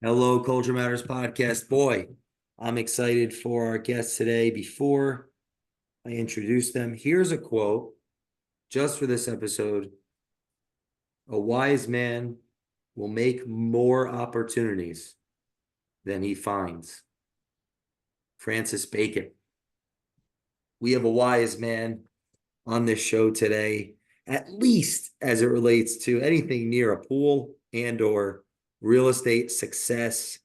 Hello, Culture Matters podcast. Boy, I'm excited for our guests today. Before I introduce them, here's a quote just for this episode. A wise man will make more opportunities than he finds. Francis Bacon. We have a wise man on this show today, at least as it relates to anything near a pool and or real estate success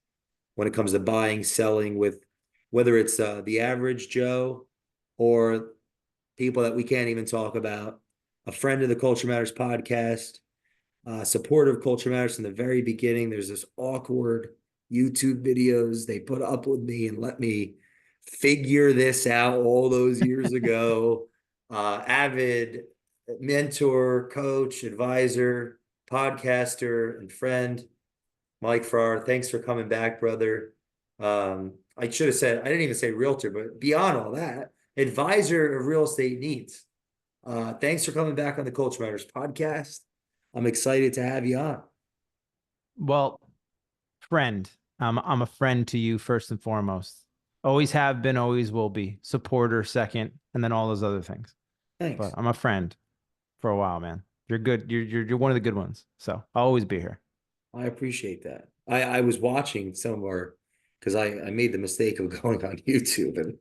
when it comes to buying, selling with whether it's the average Joe or people that we can't even talk about. A friend of the Culture Matters podcast, supportive of Culture Matters from the very beginning. There's this awkward YouTube videos they put up with me and let me figure this out all those years ago. Avid mentor, coach, advisor, podcaster, and friend. Mike Farrar, thanks for coming back, brother. I should have said, I didn't even say realtor, but beyond all that, advisor of real estate needs. Thanks for coming back on the Culture Matters podcast. I'm excited to have you on. Well, friend, I'm a friend to you first and foremost. Always have been, always will be. Supporter second, and then all those other things. But Thanks. I'm a friend for a while, man. You're good. You're one of the good ones. So I'll always be here. I appreciate that. I was watching somewhere because I made the mistake of going on YouTube and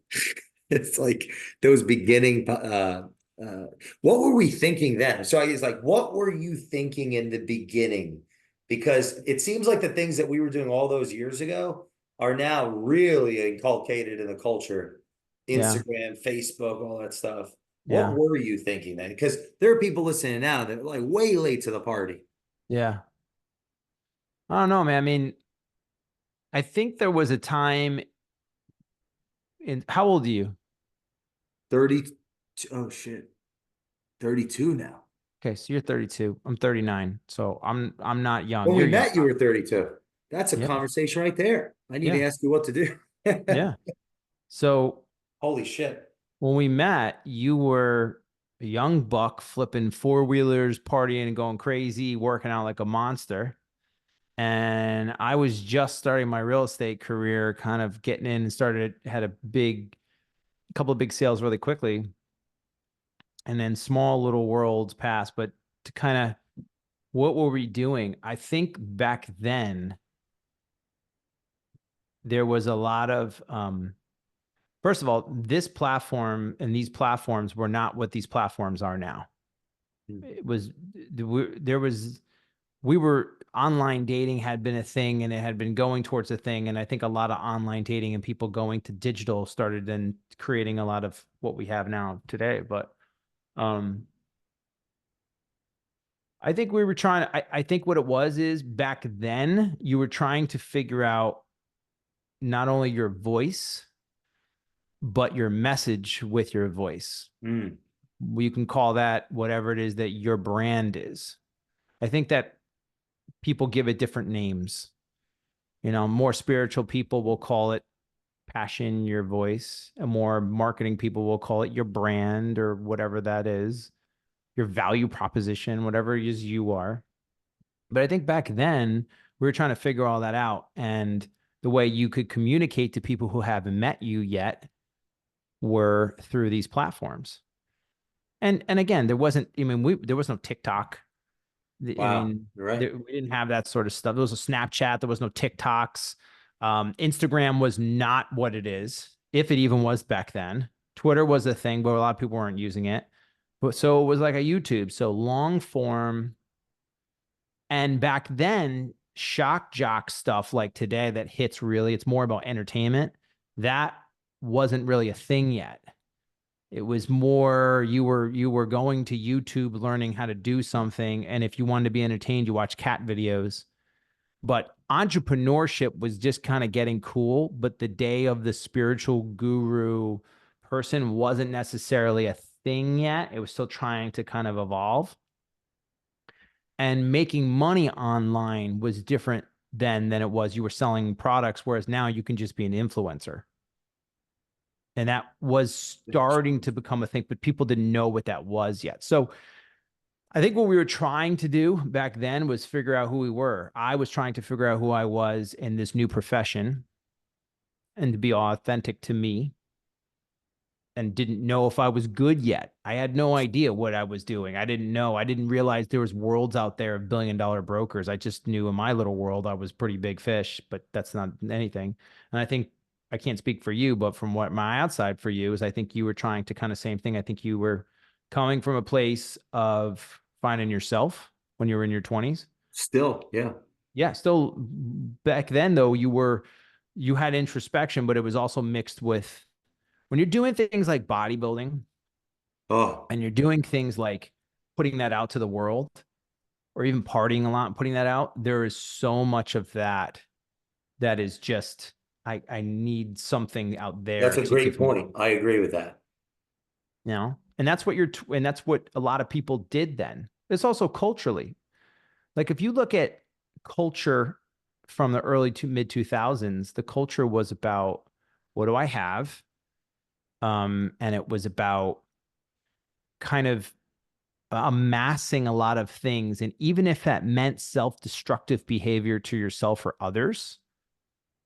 it's like those beginning what were we thinking then? So I was like, what were you thinking in the beginning? Because it seems like the things that we were doing all those years ago are now really inculcated in the culture. Yeah. Instagram, Facebook, all that stuff. What Yeah. were you thinking then? Because there are people listening now that are like way late to the party. Yeah. I don't know, man. I mean, I think there was a time in how old are you? 30. Oh shit. 32 now. Okay, so you're 32. I'm 39. So I'm not young. When we You're young. met, you were 32. That's a Yeah. conversation right there. I need to Yeah. ask you what to do. Yeah. So Holy shit. when we met, you were a young buck flipping four wheelers, partying and going crazy, working out like a monster. And I was just starting my real estate career, kind of getting in and had a couple of big sales really quickly. And then small little worlds passed. But to kind of, what were we doing? I think back then, there was a lot of, first of all, this platform and these platforms were not what these platforms are now. It was there was we were online dating had been a thing and it had been going towards a thing, and I think a lot of online dating and people going to digital started then creating a lot of what we have now today. But um I think we were trying to, I think what it was is back then you were trying to figure out not only your voice but your message with your voice. Mm. You can call that whatever it is that your brand is. I think that people give it different names. More spiritual people will call it passion, your voice, and more marketing people will call it your brand or whatever that is, your value proposition, whatever it is you are. But I think back then we were trying to figure all that out. And the way you could communicate to people who haven't met you yet were through these platforms. And again, there was no TikTok. I Wow. mean, You're right. we didn't have that sort of stuff. There was a Snapchat. There was no TikToks. Instagram was not what it is, if it even was back then. Twitter was a thing, but a lot of people weren't using it. But so it was like a YouTube, so long form. And back then, shock jock stuff like today that hits really, it's more about entertainment. That wasn't really a thing yet. It was more you were going to YouTube learning how to do something, and if you wanted to be entertained, you watch cat videos. But entrepreneurship was just kind of getting cool, but the day of the spiritual guru person wasn't necessarily a thing yet. It was still trying to kind of evolve. And making money online was different than it was. You were selling products, whereas now you can just be an influencer. And that was starting to become a thing, but people didn't know what that was yet. So I think what we were trying to do back then was figure out who we were. I was trying to figure out who I was in this new profession and to be authentic to me, and didn't know if I was good yet. I had no idea what I was doing. I didn't know. I didn't realize there was worlds out there of billion-dollar brokers. I just knew in my little world I was pretty big fish, but that's not anything. And I think I can't speak for you, but from what my outside for you is, I think you were trying to kind of same thing. I think you were coming from a place of finding yourself when you were in your 20s. Still, yeah. Yeah, still back then though, you had introspection, but it was also mixed with when you're doing things like bodybuilding Oh, and you're doing things like putting that out to the world, or even partying a lot and putting that out, there is so much of that that is just, I need something out that's there a to great give me, point. I agree with that. and that's what and that's what a lot of people did then. It's also culturally, like if you look at culture from the early to mid 2000s, the culture was about what do I have? And it was about kind of amassing a lot of things. And even if that meant self destructive behavior to yourself or others,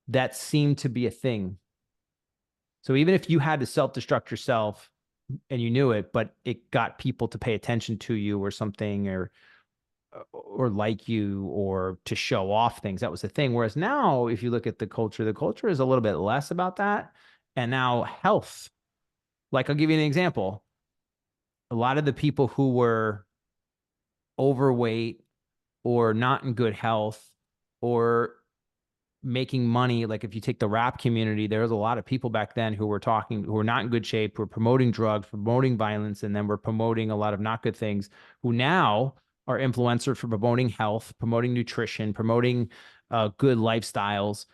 that seemed to be a thing. So even if you had to self destruct yourself and you knew it, but it got people to pay attention to you or something, or like you, or to show off things, that was the thing. Whereas now, if you look at the culture is a little bit less about that. And now health, like I'll give you an example. A lot of the people who were overweight or not in good health or making money, like if you take the rap community, there was a lot of people back then who were talking, who were not in good shape, who were promoting drugs, promoting violence, and then were promoting a lot of not good things, who now are influencers for promoting health, promoting nutrition, promoting good lifestyles.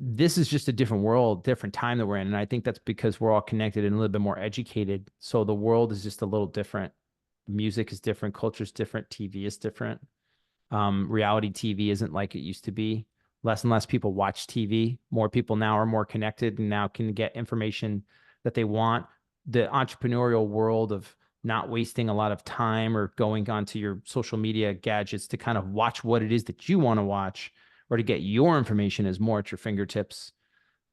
This is just a different world, different time that we're in. And I think that's because we're all connected and a little bit more educated. So the world is just a little different. Music is different, culture is different, TV is different. Reality TV isn't like it used to be. Less and less people watch TV. More people now are more connected and now can get information that they want. The entrepreneurial world of not wasting a lot of time or going onto your social media gadgets to kind of watch what it is that you want to watch or to get your information is more at your fingertips.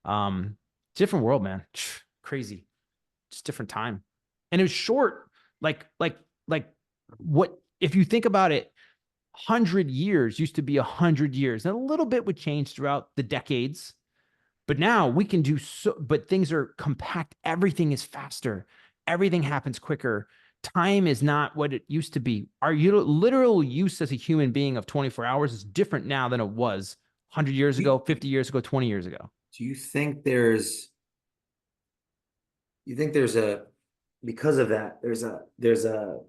Different world, man. Crazy. Just different time. And it was short. Like what if you think about it, 100 years used to be 100 years, and a little bit would change throughout the decades. But now we can do so, but things are compact. Everything is faster. Everything happens quicker. Time is not what it used to be. Our literal use as a human being of 24 hours is different now than it was 100 years Do you, ago, 50 years ago, 20 years ago. do you think there's a, because of that, there's a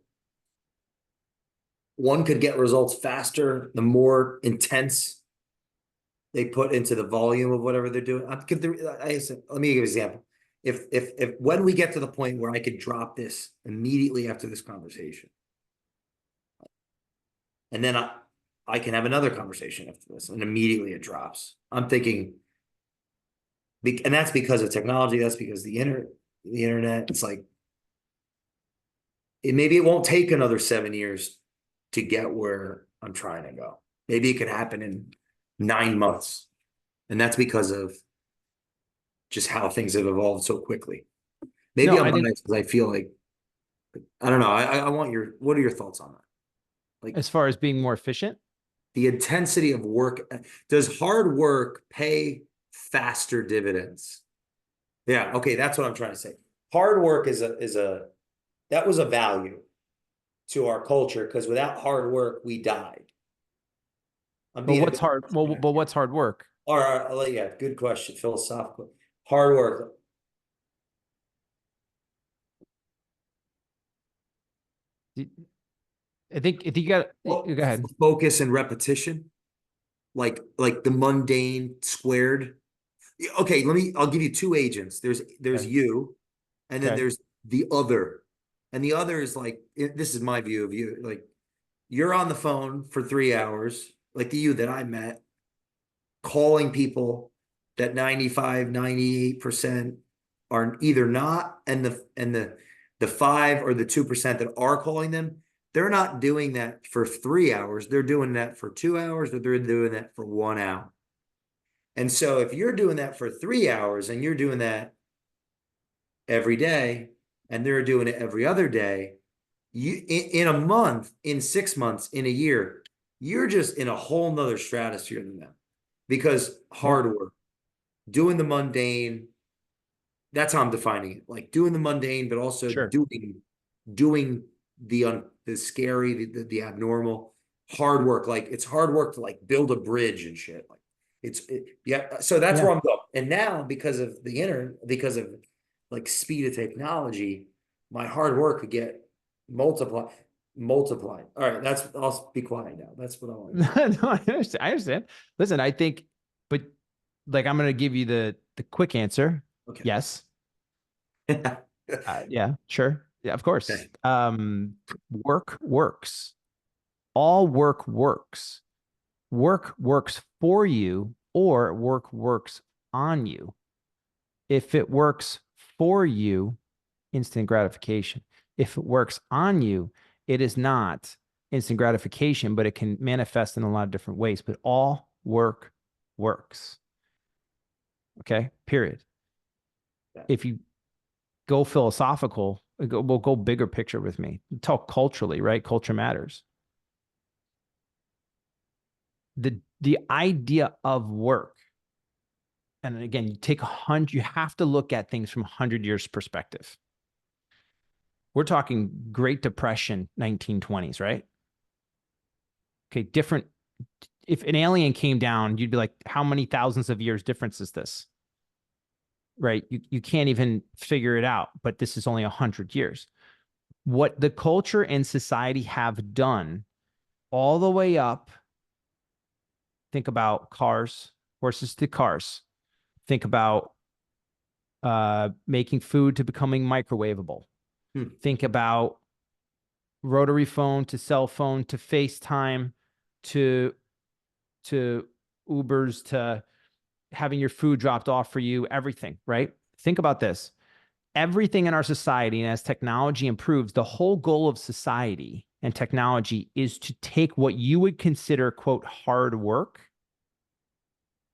one could get results faster the more intense they put into the volume of whatever they're doing. Let me give you an example. If when we get to the point where I could drop this immediately after this conversation, and then I can have another conversation after this, and immediately it drops. I'm thinking, and that's because of technology. That's because the internet. It's like maybe it won't take another 7 years to get where I'm trying to go. Maybe it could happen in 9 months. And that's because of just how things have evolved so quickly. Maybe No, I'm I think biased because I feel like, I don't know. I want what are your thoughts on that? Like as far as being more efficient, the intensity of work, does hard work pay faster dividends? Yeah. Okay. That's what I'm trying to say. Hard work that was a value to our culture because without hard work, we died. I'm well, being a what's bit hard? Well, but what's hard work? or yeah, good question. Philosophical. Hard work. I think if you got, Well, go ahead. focus and repetition, like the mundane squared. Okay, I'll give you two agents. There's Okay. you, and then Okay. there's the other. And the other is like, this is my view of you. Like you're on the phone for 3 hours, like the you that I met, calling people that 95, 98% are either not, and the 5 or the 2% that are calling them they're not doing that for 3 hours. They're doing that for 2 hours, or they're doing that for 1 hour. And so if you're doing that for 3 hours and you're doing that every day and they're doing it every other day, in a month, in 6 months, in a year, you're just in a whole nother stratosphere than them because hard work, doing the mundane, that's how I'm defining it. Like doing the mundane, but also Sure. doing the scary, the abnormal, hard work. Like it's hard work to like build a bridge and shit. Like yeah. So that's Yeah. where I'm going. And now because of the internet, because of like speed of technology, my hard work could get multiplied. All right, I'll be quiet now. That's what I want to do. No, I understand. Listen, I think, but like, I'm going to give you the quick answer. Okay. Yes. Yeah, sure. Yeah, of course. Okay. Work works. All work works. Work works for you or work works on you. If it works for you, instant gratification. If it works on you, it is not instant gratification, but it can manifest in a lot of different ways. But all work works. Okay, period. Yeah. If you go philosophical, we'll go bigger picture with me. Talk culturally, right? Culture matters. The idea of work, and again, you take 100, you have to look at things from 100 years perspective. We're talking Great Depression, 1920s, right? Okay, different. If an alien came down, you'd be like, how many thousands of years difference is this? Right? You can't even figure it out, but this is only 100 years. What the culture and society have done all the way up, think about cars, horses to cars. Think about making food to becoming microwavable. Think about rotary phone to cell phone to FaceTime to Ubers to having your food dropped off for you, everything, right? Think about this. Everything in our society, and as technology improves, the whole goal of society and technology is to take what you would consider, quote, hard work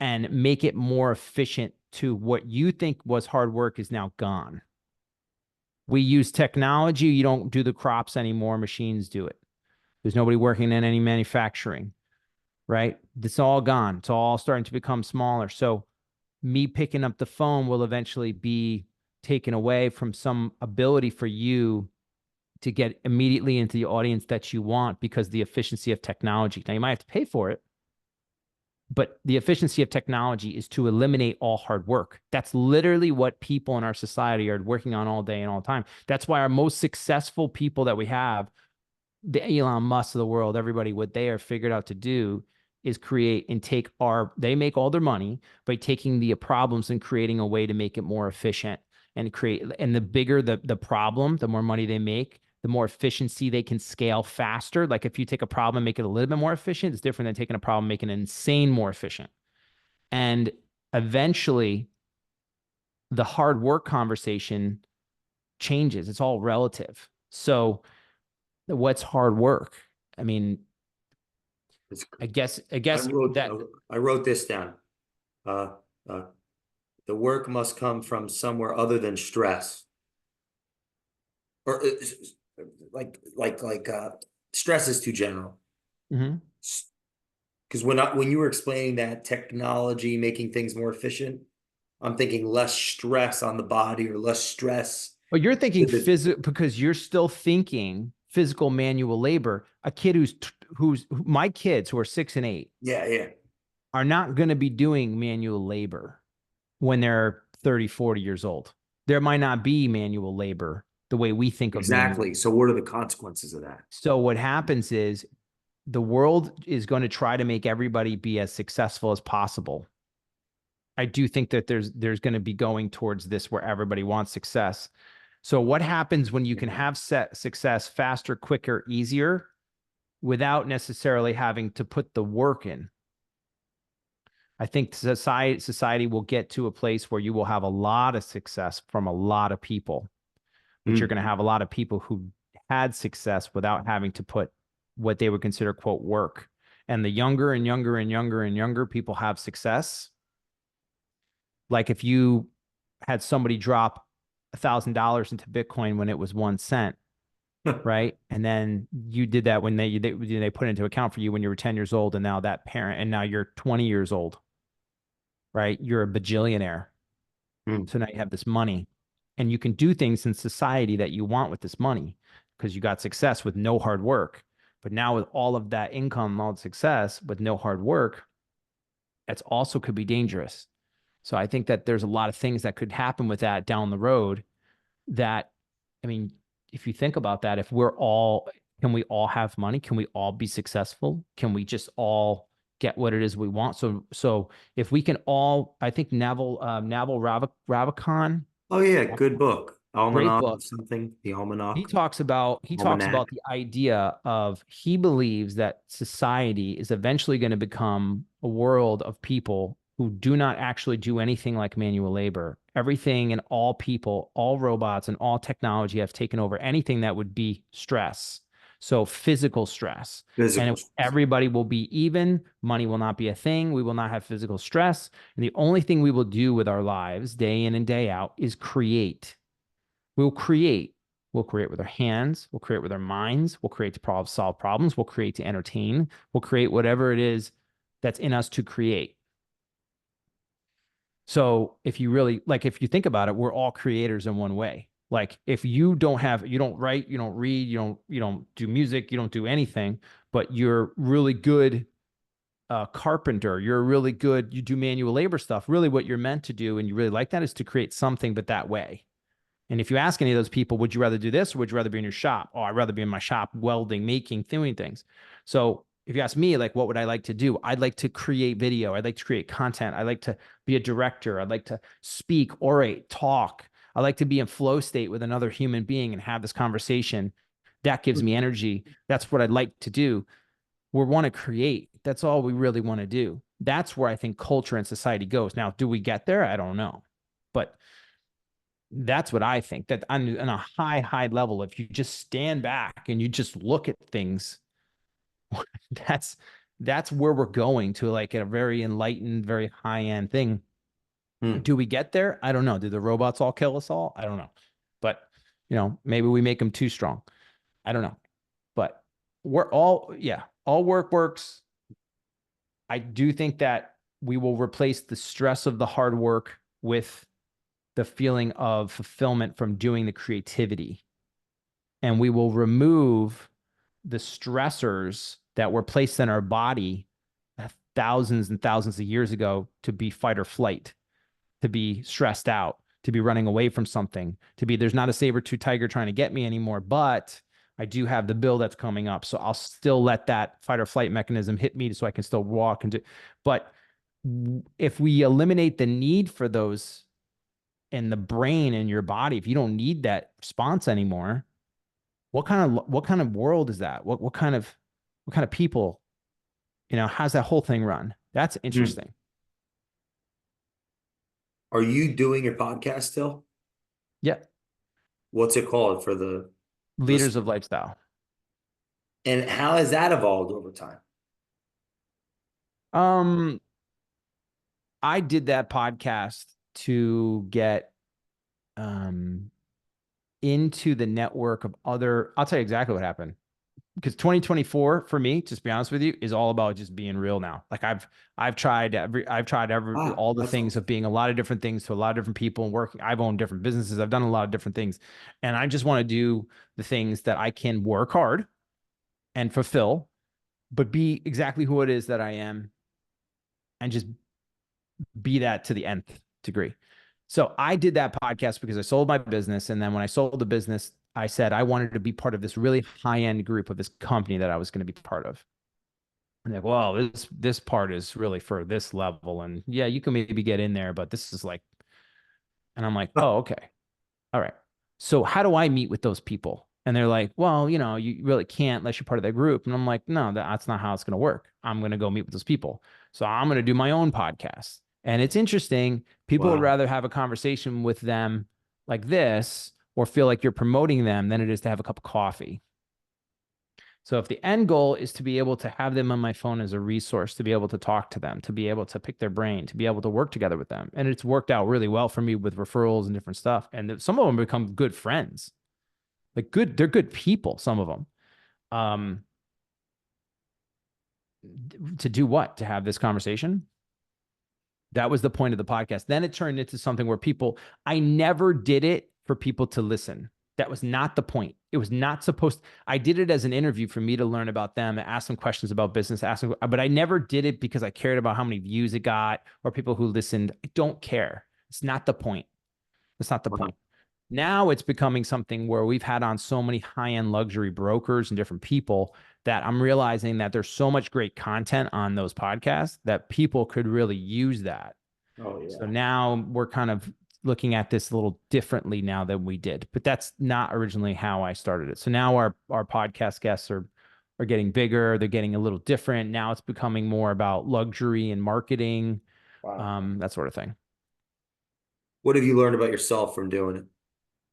and make it more efficient to what you think was hard work is now gone. We use technology. You don't do the crops anymore. Machines do it. There's nobody working in any manufacturing, right? It's all gone. It's all starting to become smaller. So me picking up the phone will eventually be taken away from some ability for you to get immediately into the audience that you want because the efficiency of technology. Now you might have to pay for it, but the efficiency of technology is to eliminate all hard work. That's literally what people in our society are working on all day and all the time. That's why our most successful people that we have, the Elon Musk of the world, everybody, what they are figured out to do is create and take they make all their money by taking the problems and creating a way to make it more efficient and the bigger the problem, the more money they make, the more efficiency they can scale faster. Like if you take a problem and make it a little bit more efficient, it's different than taking a problem, making it insane more efficient. And eventually the hard work conversation changes. It's all relative. So what's hard work? I mean, I guess I wrote this down. Uh, uh, the work must come from somewhere other than stress, or stress is too general. Mhm. Because when you were explaining that technology making things more efficient, I'm thinking less stress on the body or less stress. But you're thinking with the physical because you're still thinking physical manual labor. A kid who's my kids who are 6 and 8 yeah. are not going to be doing manual labor when they're 30, 40 years old. There might not be manual labor the way we think of manual. Exactly. So what are the consequences of that? So what happens is the world is going to try to make everybody be as successful as possible. I do think that there's going to be going towards this where everybody wants success. So what happens when you can have success faster, quicker, easier without necessarily having to put the work in? I think society will get to a place where you will have a lot of success from a lot of people, but you're going to have a lot of people who had success without having to put what they would consider, quote, work. And the younger and younger and younger and younger people have success, like if you had somebody drop $1,000 into Bitcoin when it was 1 cent, right? And then you did that when they put it into account for you when you were 10 years old, and now that parent, and now you're 20 years old, right? You're a bajillionaire. Hmm. So now you have this money, and you can do things in society that you want with this money because you got success with no hard work. But now with all of that income, all the success with no hard work, that's also could be dangerous. So I think that there's a lot of things that could happen with that down the road that, I mean, if you think about that, if we're all, can we all have money? Can we all be successful? Can we just all get what it is we want? So if we can all, I think Naval Ravikant, Oh yeah, good book. great Almanac book. of something. The He Almanac. talks about Almanac. the idea of, he believes that society is eventually going to become a world of people who do not actually do anything like manual labor. Everything and all people, all robots and all technology have taken over anything that would be stress. So physical stress. And Physical. everybody will be even. Money will not be a thing. We will not have physical stress. And the only thing we will do with our lives day in and day out is create. We'll create. We'll create with our hands. We'll create with our minds. We'll create to solve problems. We'll create to entertain. We'll create whatever it is that's in us to create. So if you really, like, if you think about it, we're all creators in one way. Like if you don't write, you don't read, you don't do music, you don't do anything, but you're really good carpenter, you're really good, you do manual labor stuff. Really what you're meant to do, and you really like that, is to create something, but that way. And if you ask any of those people, would you rather do this or would you rather be in your shop? Oh, I'd rather be in my shop, welding, making, doing things. So if you ask me, like, what would I like to do? I'd like to create video. I'd like to create content. I'd like to be a director. I'd like to speak, orate, talk. I like to be in flow state with another human being and have this conversation. That gives me energy. That's what I'd like to do. We want to create. That's all we really want to do. That's where I think culture and society goes. Now, do we get there? I don't know. But that's what I think, that on a high level, if you just stand back and you just look at things, that's where we're going to, like a very enlightened, very high end thing. Hmm. Do we get there? I don't know. Do the robots all kill us all? I don't know. But, maybe we make them too strong. I don't know. But we're all, yeah, all work works. I do think that we will replace the stress of the hard work with the feeling of fulfillment from doing the creativity. And we will remove the stressors that were placed in our body thousands and thousands of years ago to be fight or flight, to be stressed out, to be running away from something, to be, there's not a saber-tooth tiger trying to get me anymore, but I do have the bill that's coming up. So I'll still let that fight or flight mechanism hit me so I can still walk and do. But if we eliminate the need for those in the brain and your body, if you don't need that response anymore, what kind of world is that? What kind of people, how's that whole thing run? That's Hmm. interesting. Are you doing your podcast still? Yeah. What's it called for the Leaders listen? of lifestyle. And how has that evolved over time? Um, I did that podcast to get into the network of other, I'll tell you exactly what happened. Because 2024 for me, just to be honest with you, is all about just being real now. Like I've tried Ah, all the that's things awesome. of being a lot of different things to a lot of different people and working. I've owned different businesses. I've done a lot of different things. And I just want to do the things that I can work hard and fulfill, but be exactly who it is that I am and just be that to the nth degree. So I did that podcast because I sold my business. And then when I sold the business, I said I wanted to be part of this really high-end group of this company that I was going to be part of. And like, well, this part is really for this level. And yeah, you can maybe get in there, but this is like, and I'm like, oh, okay. All right. So how do I meet with those people? And they're like, well, you really can't unless you're part of that group. And I'm like, no, that's not how it's going to work. I'm going to go meet with those people. So I'm going to do my own podcast. And it's interesting. People would Wow. rather have a conversation with them like this or feel like you're promoting them than it is to have a cup of coffee. So if the end goal is to be able to have them on my phone as a resource, to be able to talk to them, to be able to pick their brain, to be able to work together with them. And it's worked out really well for me with referrals and different stuff. And some of them become good friends, like they're good people, some of them. To do what? To have this conversation? That was the point of the podcast. Then it turned into something where I never did it for people to listen. That was not the point. It was not supposed. I did it as an interview for me to learn about them, ask them questions about business, but I never did it because I cared about how many views it got or people who listened. I don't care. It's not the point. It's not the point. Now it's becoming something where we've had on so many high-end luxury brokers and different people that I'm realizing that there's so much great content on those podcasts that people could really use that. Oh, yeah. So now we're kind of looking at this a little differently now than we did, but that's not originally how I started it. So now our podcast guests are getting bigger. They're getting a little different. Now it's becoming more about luxury and marketing, that sort of thing. What have you learned about yourself from doing it?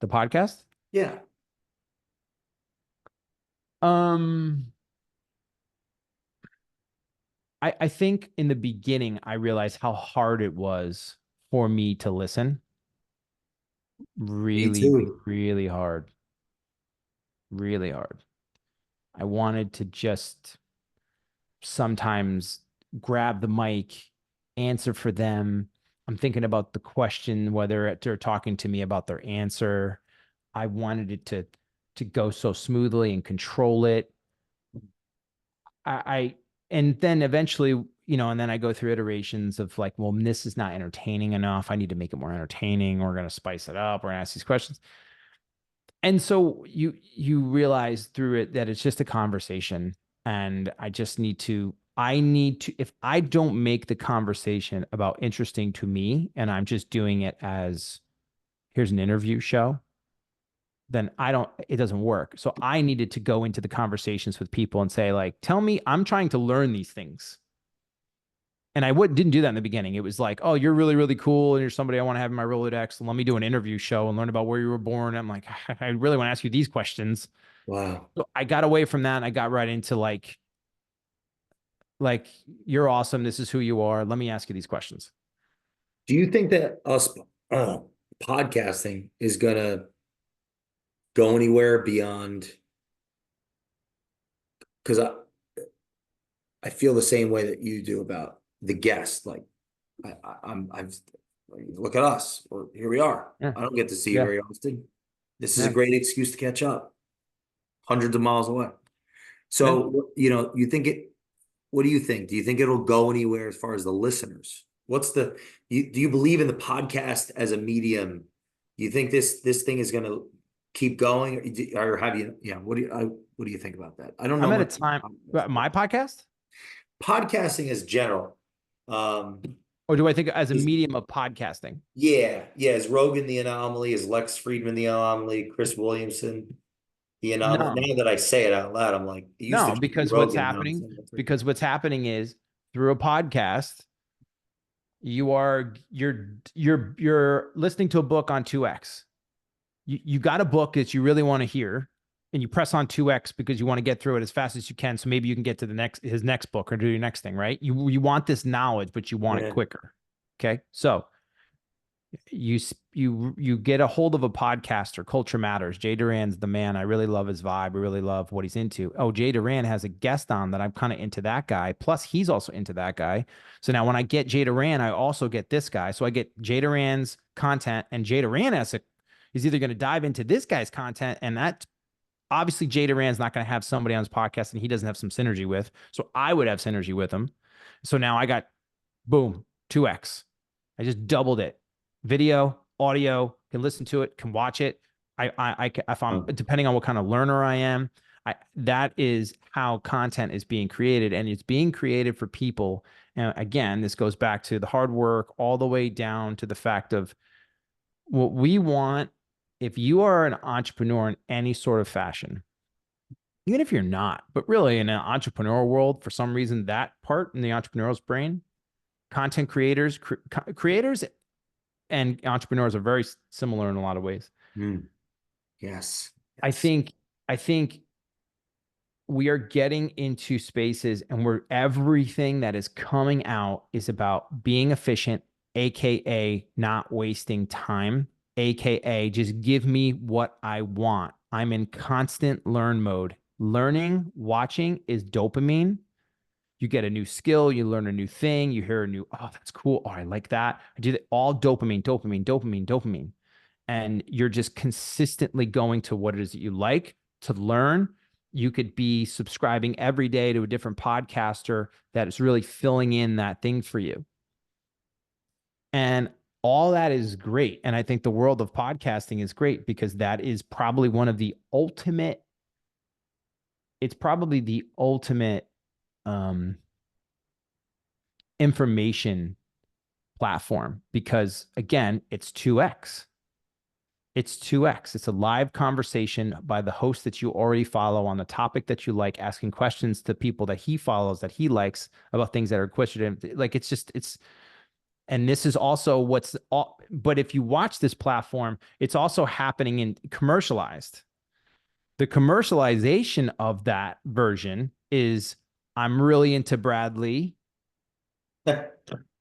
The podcast? Yeah. I think in the beginning, I realized how hard it was for me to listen. Me Really, too. really hard. Really hard. I wanted to just sometimes grab the mic, answer for them. I'm thinking about the question, whether they're talking to me about their answer. I wanted it to go so smoothly and control it. And then eventually, and then I go through iterations of like, well, this is not entertaining enough. I need to make it more entertaining. We're going to spice it up. We're going to ask these questions. And so you realize through it that it's just a conversation, and if I don't make the conversation about interesting to me and I'm just doing it as here's an interview show, then it doesn't work. So I needed to go into the conversations with people and say, like, tell me, I'm trying to learn these things. And I didn't do that in the beginning. It was like, oh, you're really, really cool. And you're somebody I want to have in my Rolodex. And let me do an interview show and learn about where you were born. I'm like, I really want to ask you these questions. Wow. So I got away from that. And I got right into like, you're awesome. This is who you are. Let me ask you these questions. Do you think that us podcasting is gonna go anywhere beyond? Because I feel the same way that you do about the guest. Like I've look at us, or here we are. Yeah. I don't get to see you Yeah. very often. This is Yeah. a great excuse to catch up, hundreds of miles away. So, you think what do you think? Do you think it'll go anywhere as far as the listeners? Do you believe in the podcast as a medium? Do you think this thing is going to keep going, or have you? Yeah. What do you think about that? I don't know I'm at a much time. about My podcast? podcasting is general. Or do I think as a medium of podcasting? Yeah. Is Rogan the anomaly? Is Lex Friedman the anomaly? Chris Williamson the anomaly? No, Now that I say it out loud, I'm like, it used to no, just be because Rogan. Now it's what's happening is through a podcast, you're listening to a book on 2x. You got a book that you really want to hear, and you press on 2x because you want to get through it as fast as you can. So maybe you can get to his next book or do your next thing, right? You want this knowledge, but you want it quicker. Okay. So you get a hold of a podcaster, Culture Matters. Jay Doran's the man. I really love his vibe. I really love what he's into. Oh, Jay Doran has a guest on that I'm kind of into that guy. Plus, he's also into that guy. So now when I get Jay Doran, I also get this guy. So I get Jay Doran's content, and Jay Doran he's either going to dive into this guy's content, and that obviously Jay Doran's not going to have somebody on his podcast and he doesn't have some synergy with. So I would have synergy with him. So now I got boom, 2x. I just doubled it. Video, audio, can listen to it, can watch it. If I'm depending on what kind of learner I am, that is how content is being created, and it's being created for people. And again, this goes back to the hard work all the way down to the fact of what we want. If you are an entrepreneur in any sort of fashion, even if you're not, but really in an entrepreneurial world, for some reason, that part in the entrepreneur's brain, content creators, creators and entrepreneurs are very similar in a lot of ways. Yes. I Yes. think, I think we are getting into spaces and where everything that is coming out is about being efficient, AKA not wasting time, AKA just give me what I want. I'm in constant learn mode. Learning, watching is dopamine. You get a new skill, you learn a new thing, you hear a new, oh, that's cool. Oh, I like that. I do that. All dopamine, dopamine, dopamine, dopamine. And you're just consistently going to what it is that you like to learn. You could be subscribing every day to a different podcaster that is really filling in that thing for you. And all that is great. And I think the world of podcasting is great because that is probably one of the ultimate, it's probably the ultimate um, information platform because again, it's 2x. It's 2x. It's a live conversation by the host that you already follow on the topic that you like, asking questions to people that he follows that he likes about things that are questioned. Like it's just, it's, and this is also what's all, but if you watch this platform, it's also happening in commercialized. The commercialization of that version is I'm really into Bradley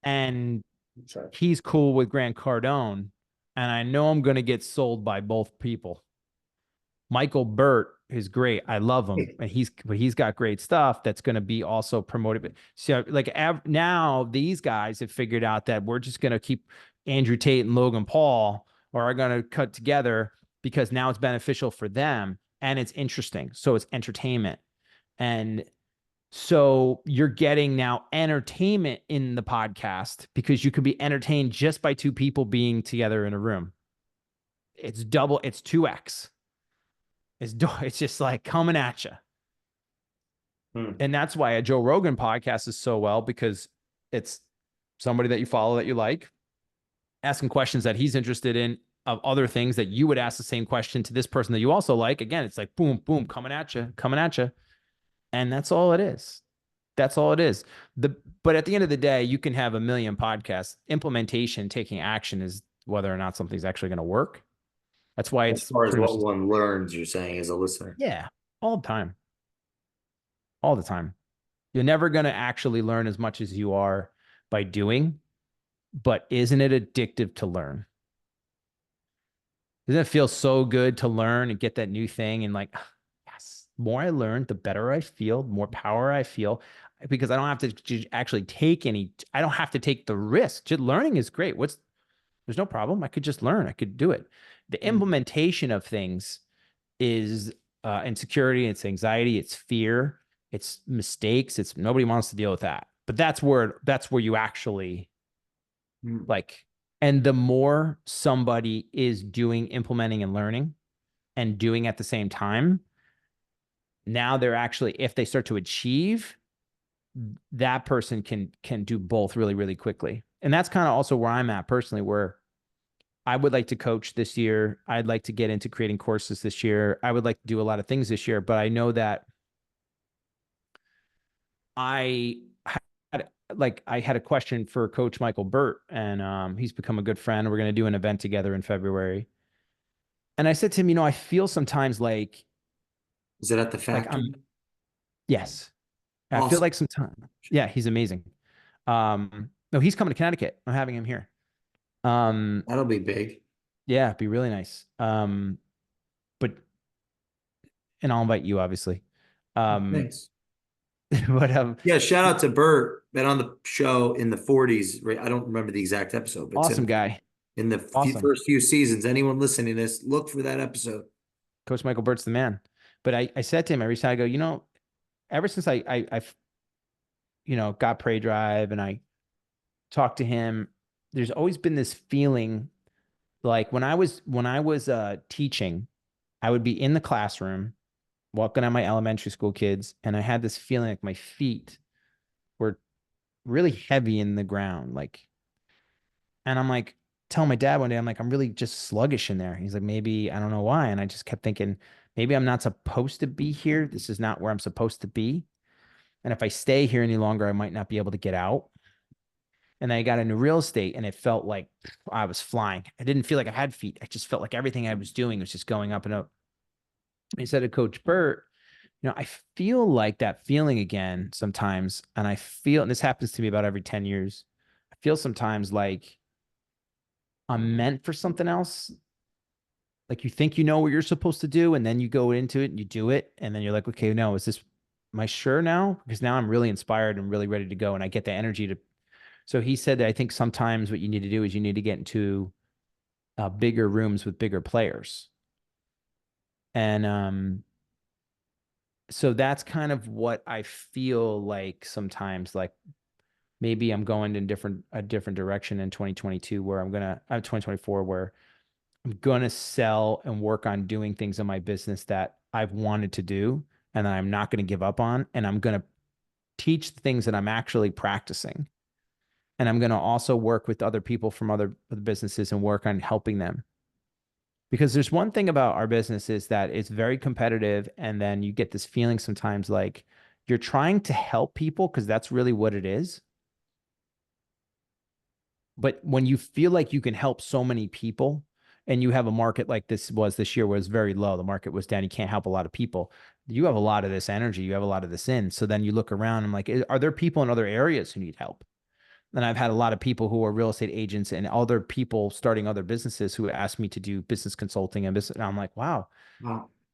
and he's cool with Grant Cardone, and I know I'm going to get sold by both people. Michael Burt is great. I love him, and he's got great stuff that's going to be also promoted. So like now these guys have figured out that we're just going to keep Andrew Tate and Logan Paul or are going to cut together because now it's beneficial for them and it's interesting. So it's entertainment. And so you're getting now entertainment in the podcast because you could be entertained just by two people being together in a room. It's double, it's 2x. It's just like coming at you. And that's why a Joe Rogan podcast is so well because it's somebody that you follow that you like, asking questions that he's interested in of other things that you would ask the same question to this person that you also like. Again, it's like boom, boom, coming at you, coming at you. And that's all it is. That's all it is. But at the end of the day, you can have a million podcasts. Implementation, taking action is whether or not something's actually going to work. That's why As it's far as pretty much, what one learns, you're saying as a listener. yeah, all the time, all the time. You're never going to actually learn as much as you are by doing, but isn't it addictive to learn? Doesn't it feel so good to learn and get that new thing and like, yes, the more I learn, the better I feel, the more power I feel because I don't have to actually take any, I don't have to take the risk. Just learning is great. There's no problem. I could just learn. I could do it. The implementation of things is insecurity, it's anxiety, it's fear, it's mistakes. It's nobody wants to deal with that. But that's where you actually like, and the more somebody is doing, implementing and learning and doing at the same time, now they're actually, if they start to achieve, that person can do both really, really quickly. And that's kind of also where I'm at personally, where I would like to coach this year. I'd like to get into creating courses this year. I would like to do a lot of things this year, but I know that I I had a question for Coach Michael Burt, and he's become a good friend. We're going to do an event together in February. And I said to him, I feel sometimes Is it at the like factory? yes, I feel Awesome. like sometimes, yeah, he's amazing. No, he's coming to Connecticut. I'm having him here. Um, That'll be big. yeah, it'd be really nice. But and I'll invite you, obviously. Um, Thanks. but Yeah, shout out to Bert. Been on the show in the 40s. Right? I don't remember the exact episode, but it's awesome guy, in the awesome. first few seasons. Anyone listening to this, look for that episode. Coach Michael Burt's the man. But I said to him every time I go, ever since I got Prey Drive and I talked to him, there's always been this feeling like when I was teaching, I would be in the classroom walking on my elementary school kids, and I had this feeling like my feet were really heavy in the ground, and I'm like, telling my dad one day, I'm like, I'm really just sluggish in there. He's like, maybe, I don't know why. And I just kept thinking, maybe I'm not supposed to be here. This is not where I'm supposed to be. And if I stay here any longer, I might not be able to get out. And then I got into real estate and it felt like I was flying. I didn't feel like I had feet. I just felt like everything I was doing was just going up and up. He said to Coach Burt, I feel like that feeling again sometimes. And and this happens to me about every 10 years. I feel sometimes like I'm meant for something else. Like you think you know what you're supposed to do, and then you go into it and you do it. And then you're like, okay, no, am I sure now? Because now I'm really inspired and really ready to go. And I get the energy to. So he said that I think sometimes what you need to do is you need to get into bigger rooms with bigger players. And so that's kind of what I feel like sometimes, like maybe I'm going in a different direction in 2022 where 2024, where I'm going to sell and work on doing things in my business that I've wanted to do and that I'm not going to give up on. And I'm going to teach the things that I'm actually practicing. And I'm going to also work with other people from other businesses and work on helping them. Because there's one thing about our business is that it's very competitive. And then you get this feeling sometimes like you're trying to help people because that's really what it is. But when you feel like you can help so many people and you have a market like this was this year, where it's very low, the market was down, you can't help a lot of people. You have a lot of this energy, you have a lot of this in. So then you look around and like, are there people in other areas who need help? And I've had a lot of people who are real estate agents and other people starting other businesses who ask me to do business consulting and business. And I'm like, wow,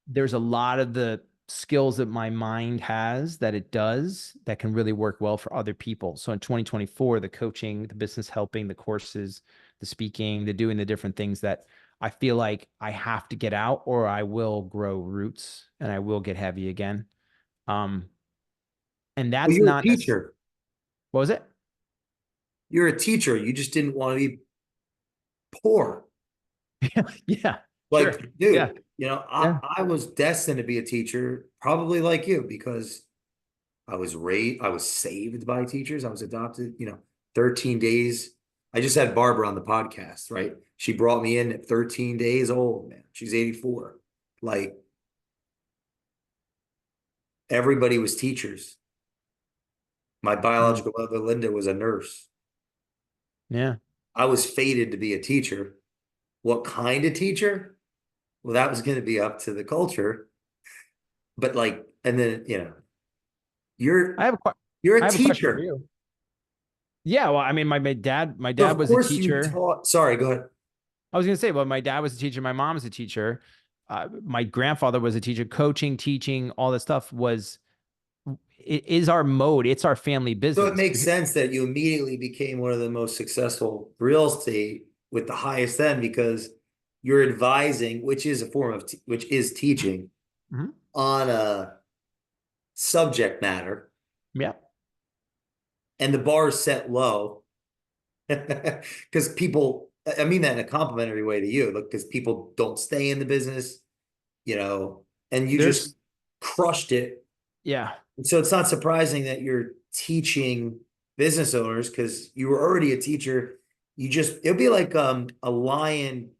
there's a lot of the skills that my mind has that it does that can really work well for other people. So in 2024, the coaching, the business helping, the courses, the speaking, the doing the different things that I feel like I have to get out or I will grow roots and I will get heavy again. And Well, that's you're a not, teacher. what was it? You're a teacher. You just didn't want to be poor. Yeah, sure. Like, Yeah. dude, Yeah. I was destined to be a teacher, probably like you, because I was saved by teachers. I was adopted, 13 days. I just had Barbara on the podcast, right? She brought me in at 13 days old, man. She's 84. Like, everybody was teachers. My Mm. biological mother, Linda, was a nurse. Yeah. I was fated to be a teacher. What kind of teacher? Well, that was going to be up to the culture. But like, and then, I you're have a que- you're I a have a question for teacher. you. Yeah, well, I mean, my So dad of was a course you teacher. taught. Sorry, go ahead. I was gonna say, well, my dad was a teacher, my mom was a teacher. My grandfather was a teacher, coaching, teaching, all this stuff it is our mode. It's our family So it business. makes sense that you immediately became one of the most successful real estate with the highest end because you're advising, which is a form of, which is teaching Mhm. on a subject matter, Yeah. and the bar is set low because people, I mean that in a complimentary way to you, look, because people don't stay in the business, you know, and you just There's, crushed it. yeah. And so it's not surprising that you're teaching business owners because you were already a teacher. It'll be like a lion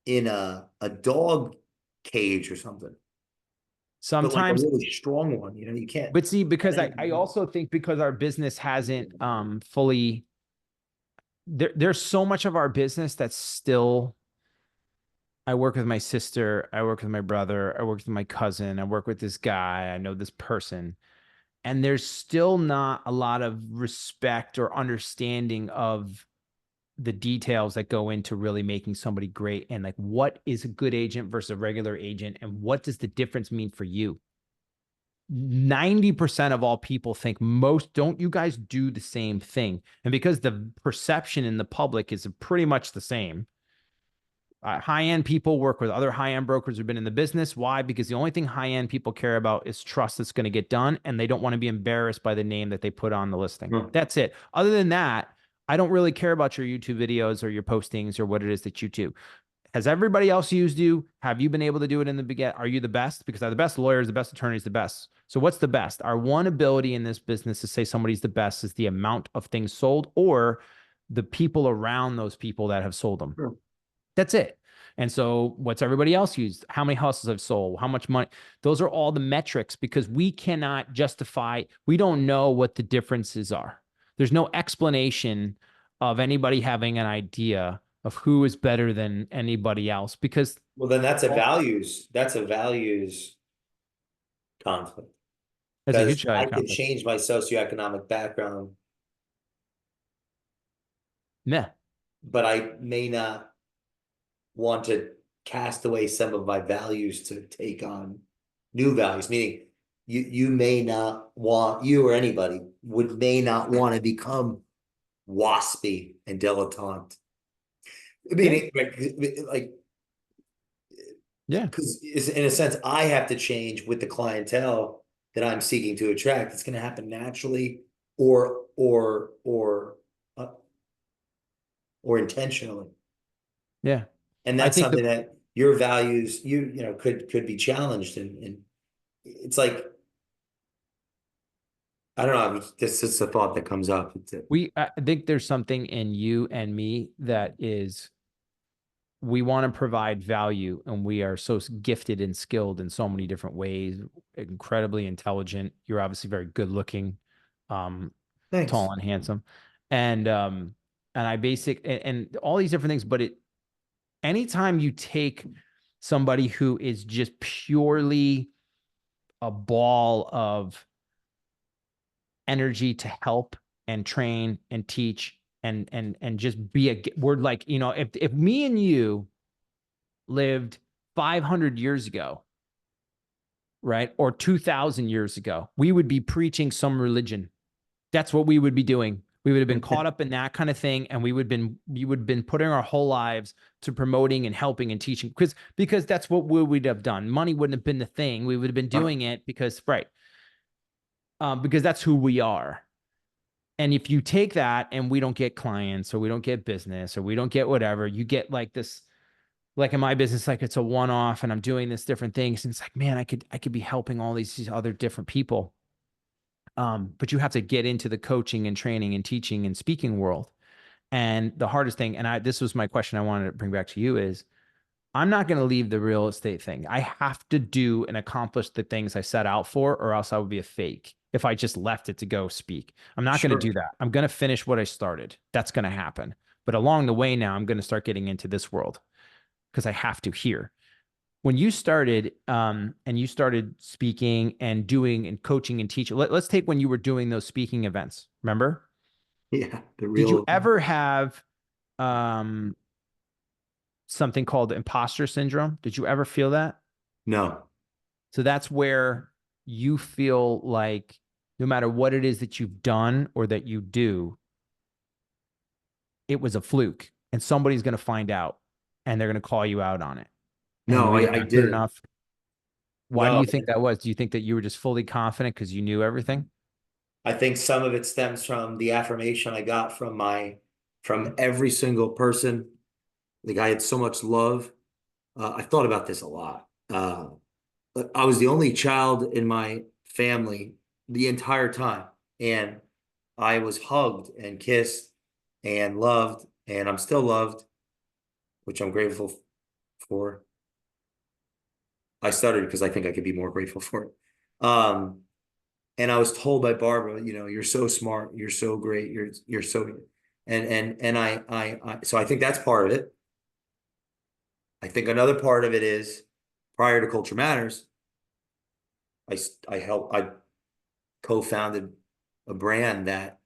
in a dog cage or something, but like a Sometimes, really strong one. You can't. but see, because I also think because our business hasn't fully there's so much of our business that's still I work with my sister, I work with my brother, I work with my cousin, I work with this guy, I know this person. And there's still not a lot of respect or understanding of the details that go into really making somebody great and like what is a good agent versus a regular agent and what does the difference mean for you. 90% of all people think most don't you guys do the same thing. And because the perception in the public is pretty much the same, high-end people work with other high-end brokers who've been in the business. Why? Because the only thing high-end people care about is trust that's going to get done, and they don't want to be embarrassed by the name that they put on the listing. Hmm. That's it. Other than that, I don't really care about your YouTube videos or your postings or what it is that you do. Has everybody else used you? Have you been able to do it in the beginning? Are you the best? Because are the best lawyers, the best attorneys, the best. So what's the best? Our one ability in this business to say somebody's the best is the amount of things sold or the people around those people that have sold them. Sure. That's it. And so what's everybody else used? How many houses I've sold? How much money? Those are all the metrics because we cannot justify, we don't know what the differences are. There's no explanation of anybody having an idea of who is better than anybody else because Well, then that's a values conflict. there's a Because huge I value could conflict. change my socioeconomic background, Yeah. but I may not want to cast away some of my values to take on new values, meaning you may not want, you or anybody may not want to become waspy and dilettante. I Yeah. mean, like, Yeah. because in a sense, I have to change with the clientele that I'm seeking to attract. It's going to happen naturally uh, or intentionally. Yeah. And I that's think the something that your values, could be challenged. And it's like, I don't know, this is a thought that comes up. I think there's something in you and me that is we want to provide value and we are so gifted and skilled in so many different ways, incredibly intelligent. You're obviously very good looking, um, Thanks. tall and handsome. And I and all these different things, but anytime you take somebody who is just purely a ball of energy to help and train and teach and just be a word like, if me and you lived 500 years ago, right? Or 2000 years ago, we would be preaching some religion. That's what we would be doing. We would have been caught up in that kind of thing. And we would have been putting our whole lives to promoting and helping and teaching because that's what we would have done. Money wouldn't have been the thing. We would have been doing it because, right. Because that's who we are. And if you take that and we don't get clients or we don't get business or we don't get whatever, you get like this, like in my business, like it's a one-off and I'm doing this different things. And it's like, man, I could be helping all these other different people. But you have to get into the coaching and training and teaching and speaking world. And the hardest thing, this was my question I wanted to bring back to you is I'm not going to leave the real estate thing. I have to do and accomplish the things I set out for, or else I would be a fake if I just left it to go speak. I'm not going to Sure. do that. I'm going to finish what I started. That's going to happen. But along the way now, I'm going to start getting into this world because I have to here. When you started and you started speaking and doing and coaching and teaching, let's take when you were doing those speaking events. Remember? Yeah, the Did you real. ever have um, something called imposter syndrome? Did you ever feel that? No. So that's where you feel like no matter what it is that you've done or that you do, it was a fluke and somebody's going to find out and they're going to call you out on it. And No, you either I not good didn't. enough. Why do No, you think that was? Do you think that you were just fully confident because you knew everything? I think some of it stems from the affirmation I got from every single person. Like, I had so much love. I thought about this a lot. I was the only child in my family the entire time, and I was hugged and kissed and loved, and I'm still loved, which I'm grateful for. I stuttered because I think I could be more grateful for it. And I was told by Barbara, you're so smart, you're so great, you're so, and so I think that's part of it. I think another part of it is prior to Culture Matters, I co-founded a brand that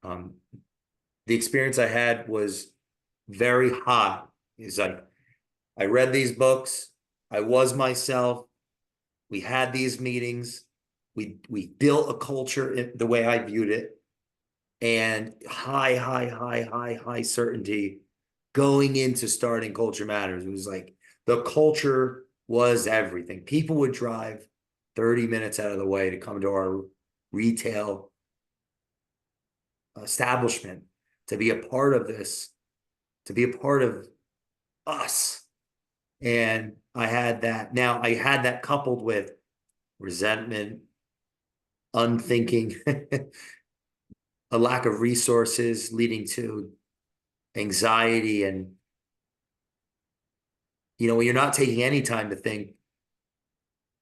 um, the experience I had was very high. It's like I read these books, I was myself, we had these meetings, we built a culture in the way I viewed it, and high certainty going into starting Culture Matters. It was like the culture was everything. People would drive 30 minutes out of the way to come to our retail establishment to be a part of this, to be a part of us. And I had that. Now I had that coupled with resentment, unthinking, a lack of resources leading to anxiety. And, when you're not taking any time to think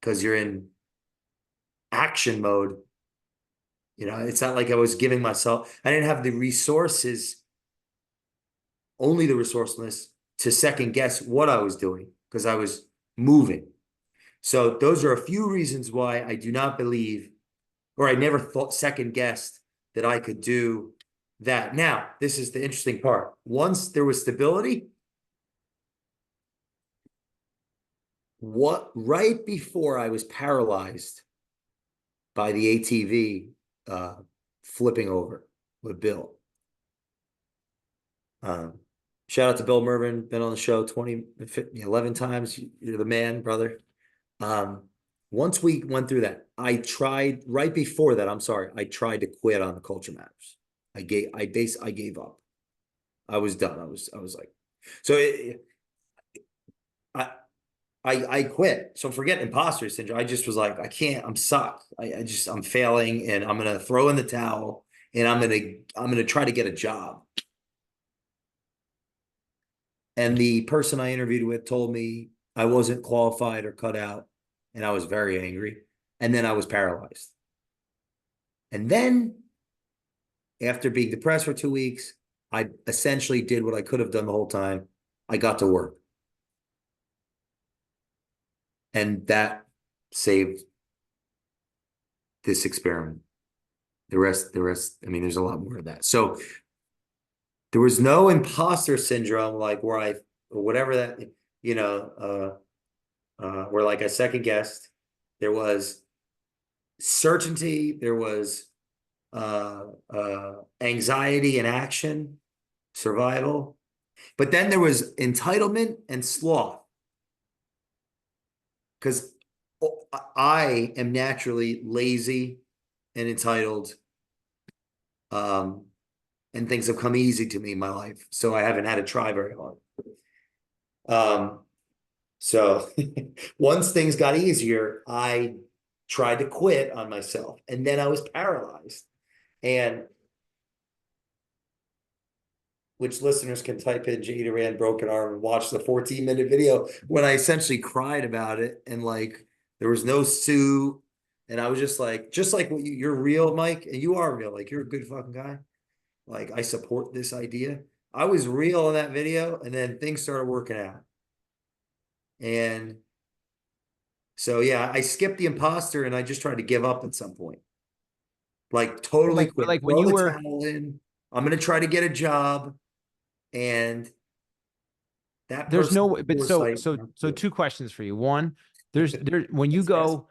because you're in action mode, You know, it's not like I was giving myself, I didn't have the resources, only the resourcefulness to second guess what I was doing because I was moving. So those are a few reasons why I do not believe, or I never thought second guessed that I could do that. Now, this is the interesting part. Once there was stability, right before I was paralyzed by the ATV flipping over with Bill. Shout out to Bill Mervin, been on the show 11 times. You're the man, brother. Once we went through that, I tried right before that. I'm sorry, I tried to quit on the Culture Matters. I gave up. I was done. I was like, so I quit. So forget imposter syndrome. I just was like, I can't. I'm sucked. I'm failing, and I'm gonna throw in the towel, and I'm gonna try to get a job. And the person I interviewed with told me I wasn't qualified or cut out, and I was very angry. And then I was paralyzed. And then, after being depressed for 2 weeks, I essentially did what I could have done the whole time. I got to work. And that saved this experiment. The rest, I mean, there's a lot more of that. So there was no imposter syndrome, like or whatever that, where like I second guessed. There was certainty. There was anxiety and action, survival. But then there was entitlement and sloth. Because I am naturally lazy and entitled. And things have come easy to me in my life. So I haven't had to try very hard. So once things got easier, I tried to quit on myself. And then I was paralyzed. And which listeners can type in Jay Doran broken arm and watch the 14-minute video when I essentially cried about it. And like, there was no sue. And I was just like what you're real, Mike, and you are real. Like, you're a good fucking guy. Like, I support this idea. I was real in that video, and then things started working out. And so, yeah, I skipped the imposter and I just tried to give up at some point. Like, totally quit. Like when Throw you the were, towel in. I'm going to try to get a job. And that there's person, no, but foresight. so two questions for you. One, when you go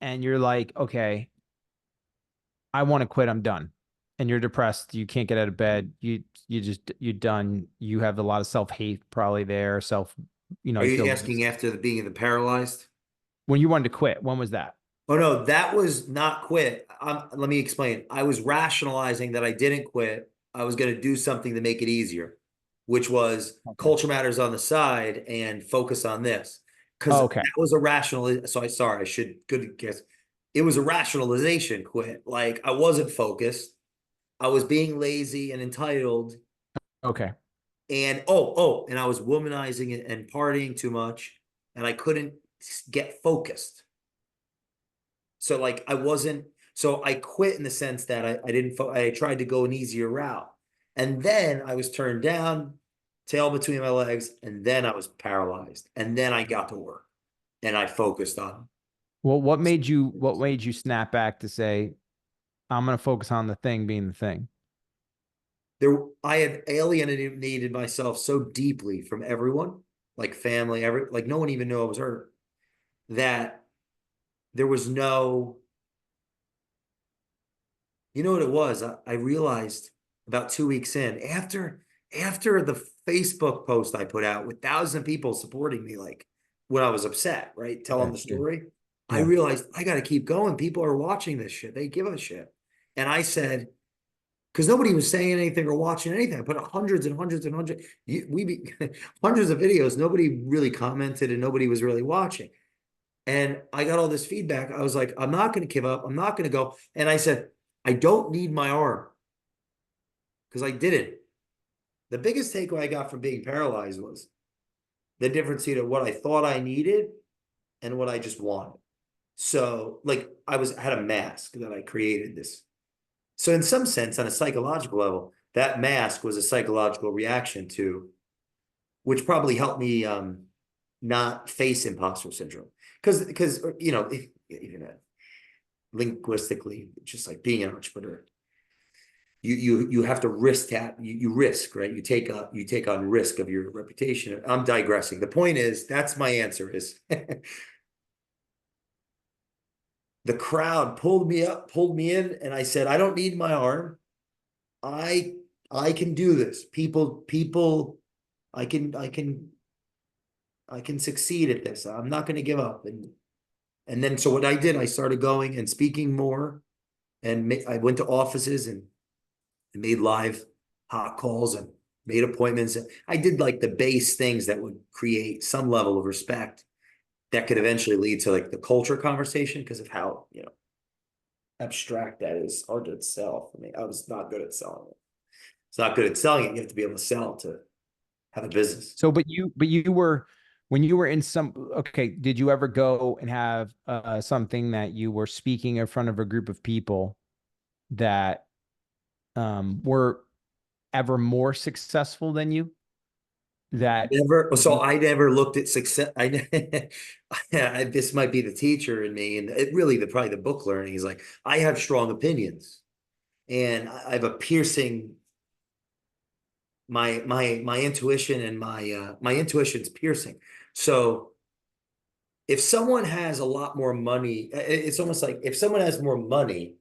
and you're like, okay, I want to quit, I'm done. And you're depressed, you can't get out of bed, you're done. You have a lot of self-hate probably there, Are you you feel asking after being the paralyzed? when you wanted to quit, when was that? Oh, no, that was not quit. Let me explain. I was rationalizing that I didn't quit. I was going to do something to make it easier, which was Okay. Culture Matters on the side and focus on this. Because Oh, that okay. was a rational. So I should good guess. It was a rationalization quit. Like, I wasn't focused. I was being lazy and entitled. Okay. And and I was womanizing it and partying too much. And I couldn't get focused. So like so I quit in the sense that I tried to go an easier route. And then I was turned down, tail between my legs, and then I was paralyzed. And then I got to work and I focused on Well, what made you snap back to say, I'm going to focus on the thing being the thing? there. I had alienated myself so deeply from everyone, like family, like no one even knew I was hurt, that there was no, you know what it was? I realized about 2 weeks in, after the Facebook post I put out with thousands of people supporting me, like when I was upset, right? Telling Yeah, the yeah, story. I yeah. realized I got to keep going. People are watching this shit. They give a shit. And I said, because nobody was saying anything or watching anything. I put hundreds and hundreds and hundreds, hundreds of videos. Nobody really commented and nobody was really watching. And I got all this feedback. I was like, I'm not going to give up. I'm not going to go. And I said, I don't need my arm because I didn't. The biggest takeaway I got from being paralyzed was the difference between what I thought I needed and what I just wanted. So like I had a mask that I created this. So in some sense, on a psychological level, that mask was a psychological reaction to, which probably helped me not face imposter syndrome. Because you know, even linguistically, just like being an entrepreneur, you have to risk that you risk, right? You take on risk of your reputation. I'm digressing. The point is, that's my answer is the crowd pulled me up, pulled me in, and I said, I don't need my arm. I I can do this. People, I can succeed at this. I'm not going to give up. And then so what I did, I started going and speaking more, and I went to offices and made live hot calls and made appointments. I did like the base things that would create some level of respect that could eventually lead to like the culture conversation because of how, you know, abstract that is, hard to sell for me. I was not good at selling it. It's not good at selling it. You have to be able to sell to have a business. So, but you were, when you were in some, okay, did you ever go and have something that you were speaking in front of a group of people that were ever more successful than you? That Never, so I never looked at success. This might be the teacher in me, and it really probably the book learning is like I have strong opinions, and I have a piercing my intuition, and my intuition's piercing. So if someone has a lot more money, it's almost like if someone has more money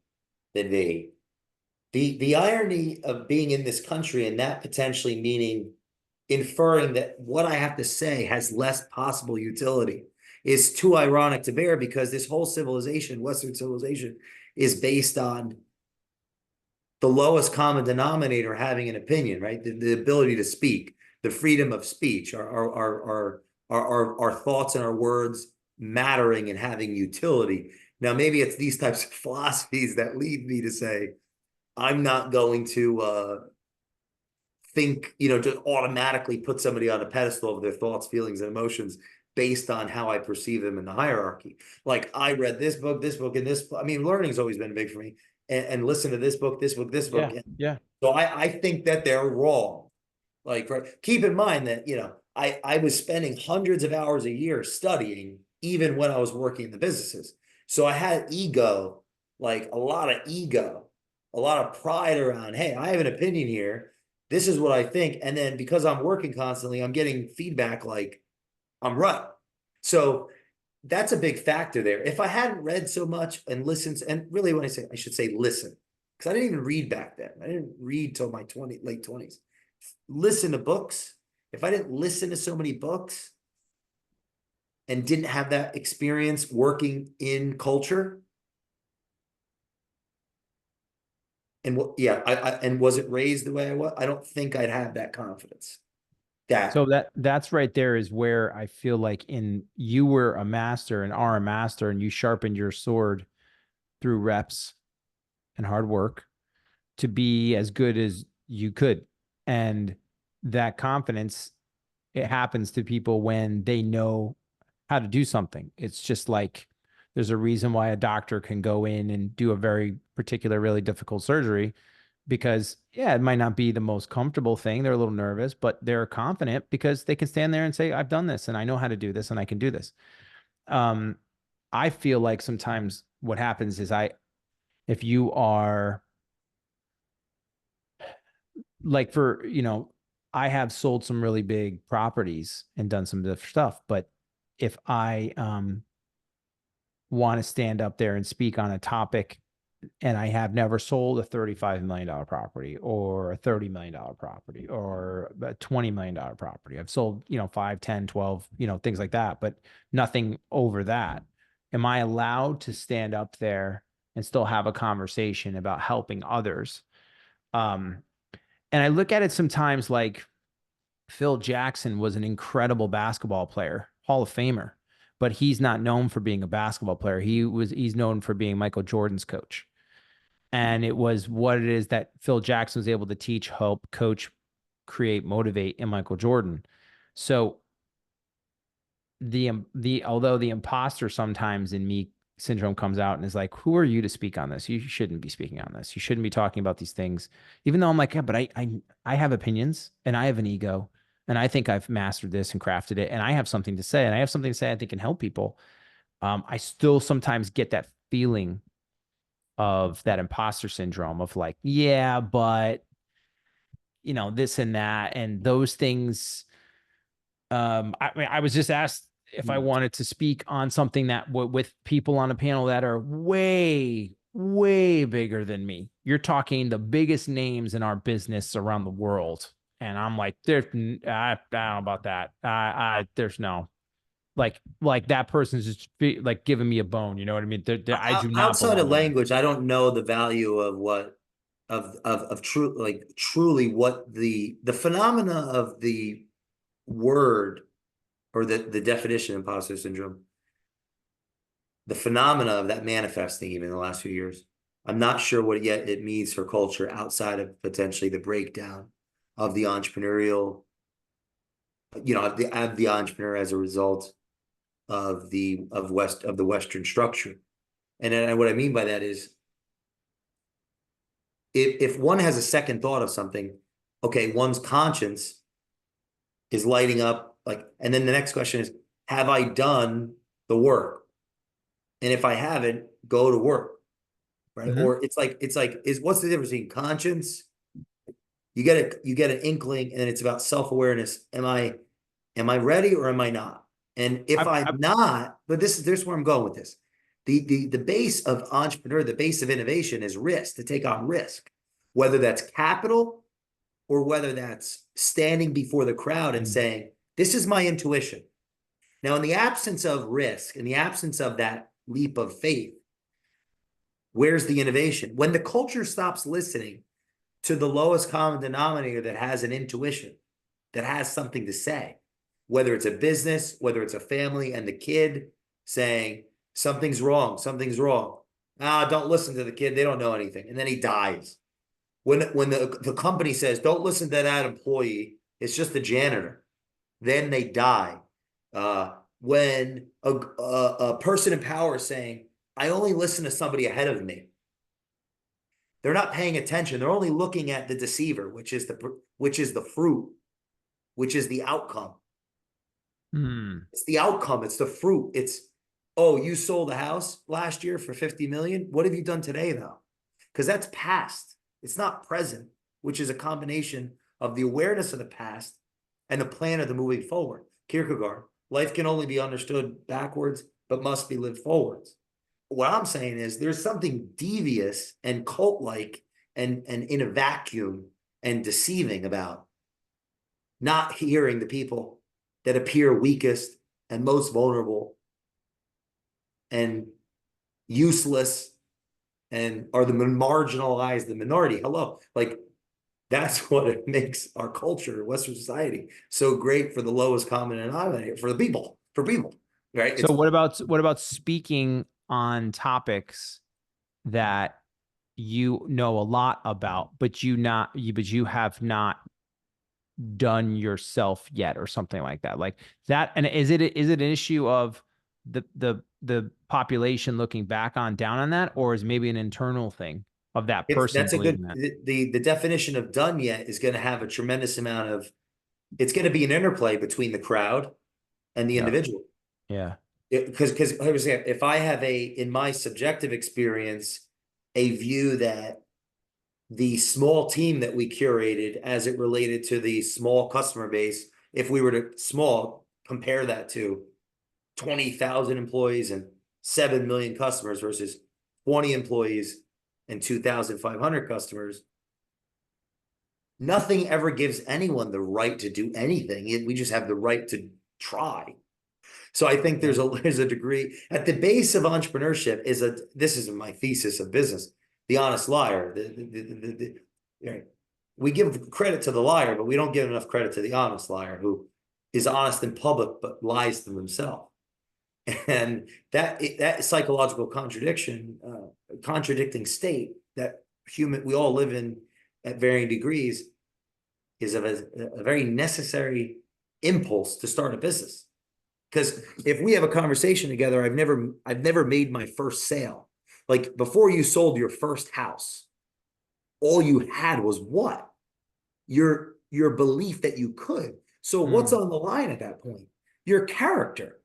than me, the irony of being in this country and that potentially meaning inferring that what I have to say has less possible utility is too ironic to bear, because this whole civilization, Western civilization, is based on the lowest common denominator having an opinion, right? The ability to speak, the freedom of speech, our thoughts and our words mattering and having utility. Now, maybe it's these types of philosophies that lead me to say, I'm not going to think, you know, just automatically put somebody on a pedestal of their thoughts, feelings, and emotions based on how I perceive them in the hierarchy. Like I read this book, and this. I mean, learning's always been big for me, and listen to this book, this book, this book. yeah, And yeah. so I think that they're wrong. Like, right, keep in mind that, you know, I was spending hundreds of hours a year studying, even when I was working in the businesses. So I had ego, like a lot of pride around, hey, I have an opinion here. This is what I think. And then because I'm working constantly, I'm getting feedback like I'm right. So that's a big factor there. If I hadn't read so much and listened, and really when I say, I should say listen, because I didn't even read back then. I didn't read till my late 20s. Listen to books. If I didn't listen to so many books and didn't have that experience working in culture, and yeah, and was it raised the way I was, I don't think I'd have that confidence. So That that's right there is where I feel like in you were a master and are a master, and you sharpened your sword through reps and hard work to be as good as you could. And that confidence, it happens to people when they know how to do something. It's just like there's a reason why a doctor can go in and do a very particular, really difficult surgery because, yeah, it might not be the most comfortable thing. They're a little nervous, but they're confident because they can stand there and say, I've done this and I know how to do this and I can do this. Um, I feel like sometimes what happens is if you are like for, I have sold some really big properties and done some different stuff, but if I want to stand up there and speak on a topic and I have never sold a $35 million property or a $30 million property or a $20 million property. I've sold, 5, 10, 12, things like that, but nothing over that. Am I allowed to stand up there and still have a conversation about helping others? Um, and I look at it sometimes like Phil Jackson was an incredible basketball player, Hall of Famer, but he's not known for being a basketball player. He's known for being Michael Jordan's coach. And it was what it is that Phil Jackson was able to teach, help, coach, create, motivate in Michael Jordan. So the although the imposter sometimes in me syndrome comes out and is like, who are you to speak on this? You shouldn't be speaking on this. You shouldn't be talking about these things. Even though I'm like, yeah, but I have opinions and I have an ego and I think I've mastered this and crafted it and I have something to say and I have something to say I think can help people. I still sometimes get that feeling of that imposter syndrome of like, yeah, but this and that and those things. I mean, I was just asked if I wanted to speak on something that with people on a panel that are way, way bigger than me. You're talking the biggest names in our business around the world. And I'm like, I don't know about that. There's no, like that person's just like giving me a bone. You know what I mean? I do not Outside belong of there. language, I don't know the value of what of true like truly what the phenomena of the word or the definition of imposter syndrome, the phenomena of that manifesting even in the last few years. I'm not sure what yet it means for culture outside of potentially the breakdown of the entrepreneurial, of the entrepreneur as a result of the Western structure. And what I mean by that is if one has a second thought of something, okay, one's conscience is lighting up like, and then the next question is, have I done the work? And if I haven't, go to work, right? Mm-hmm. Or is what's the difference between conscience? You get an inkling, and it's about self-awareness. Am I ready or am I not? And if I'm not, but there's where I'm going with this. The base of entrepreneur, the base of innovation is risk, to take on risk, whether that's capital or whether that's standing before the crowd and saying, this is my intuition. Now, in the absence of risk, in the absence of that leap of faith, where's the innovation? When the culture stops listening to the lowest common denominator that has an intuition, that has something to say, whether it's a business, whether it's a family, and the kid saying, something's wrong, something's wrong. Don't listen to the kid. They don't know anything. And then he dies. When the company says, don't listen to that employee, it's just the janitor, then they die. When a person in power is saying, I only listen to somebody ahead of me, they're not paying attention. They're only looking at the deceiver, which is the fruit, which is the outcome. It's the outcome. It's the fruit. It's, oh, you sold a house last year for 50 million. What have you done today though? Because that's past. It's not present, which is a combination of the awareness of the past and the plan of the moving forward. Kierkegaard, life can only be understood backwards, but must be lived forwards. What I'm saying is there's something devious and cult-like and in a vacuum and deceiving about not hearing the people that appear weakest and most vulnerable and useless and are the marginalized, the minority. Hello, like that's what it makes our culture, Western society, so great for the lowest common denominator for people, right? So what about speaking on topics that you know a lot about, but you have not done yourself yet, or something like that, like that? And is it an issue of the population looking back on down on that, or is maybe an internal thing of that person That's a good, believing that? the definition of done yet is going to have a tremendous amount of, it's going to be an interplay between the crowd and the Yeah, individual. yeah, Because if I have in my subjective experience, a view that the small team that we curated as it related to the small customer base, if we were to compare that to 20,000 employees and 7 million customers versus 20 employees and 2,500 customers, nothing ever gives anyone the right to do anything. We just have the right to try. So I think there's a degree at the base of entrepreneurship this is my thesis of business, the honest liar. We give credit to the liar, but we don't give enough credit to the honest liar who is honest in public but lies to themselves. And that psychological contradicting state that we all live in at varying degrees is a very necessary impulse to start a business. Because if we have a conversation together, I've never made my first sale. Like before you sold your first house, all you had was what? Your belief that you could. So what's on the line at that point? Your character.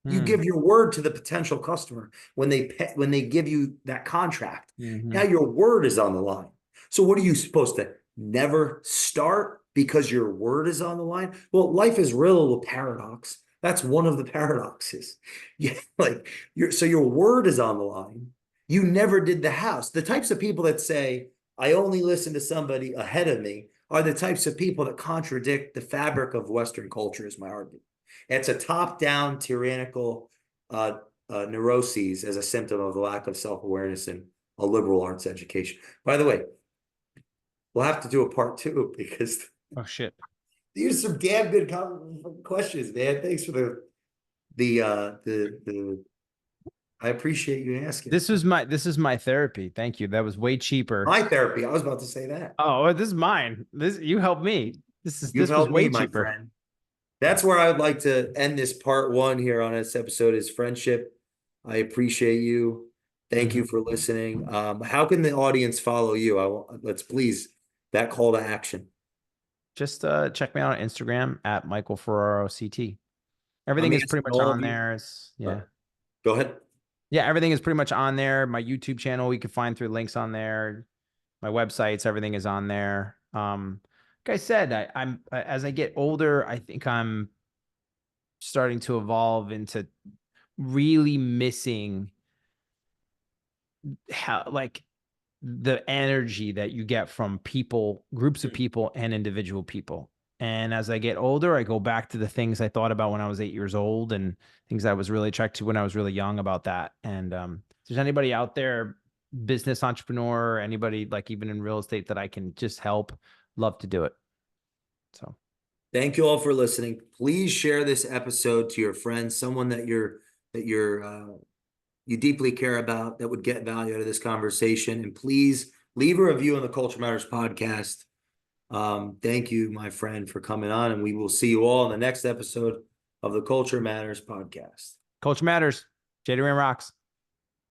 You give your word to the potential customer when they give you that contract. Now your word is on the line. So what are you supposed to never start because your word is on the line? Well, life is real paradox. That's one of the paradoxes. Yeah, like your word is on the line. You never did the house. The types of people that say, I only listen to somebody ahead of me are the types of people that contradict the fabric of Western culture, is my argument. It's a top-down tyrannical neuroses as a symptom of the lack of self-awareness in a liberal arts education. By the way, we'll have to do a part 2 because oh shit, these are some damn good questions, man. Thanks for the. I appreciate you asking. this is my therapy. Thank you. That was way cheaper. My therapy. I was about to say that. Oh, this is mine. You helped me. You've this was helped way me, my cheaper. friend. That's where I would like to end this part 1 here on this episode is friendship. I appreciate you. Thank you for listening. How can the audience follow you? Let's please that call to action. Just check me out on Instagram at Michael Ferraro CT. Everything is pretty much on there. Yeah. Go ahead. Yeah, everything is pretty much on there. My YouTube channel, you can find through links on there. My websites, everything is on there. Like I said, I'm as I get older, I think I'm starting to evolve into really missing how like the energy that you get from people, groups of people and individual people. And as I get older, I go back to the things I thought about when I was 8 years old and things I was really attracted to when I was really young about that. And if there's anybody out there, business entrepreneur, anybody like even in real estate that I can just help, love to do it. So thank you all for listening. Please share this episode to your friends, someone that you deeply care about that would get value out of this conversation. And please leave a review on the Culture Matters podcast. Thank you, my friend, for coming on, and we will see you all in the next episode of the Culture Matters podcast. Culture Matters. Jay Doran rocks.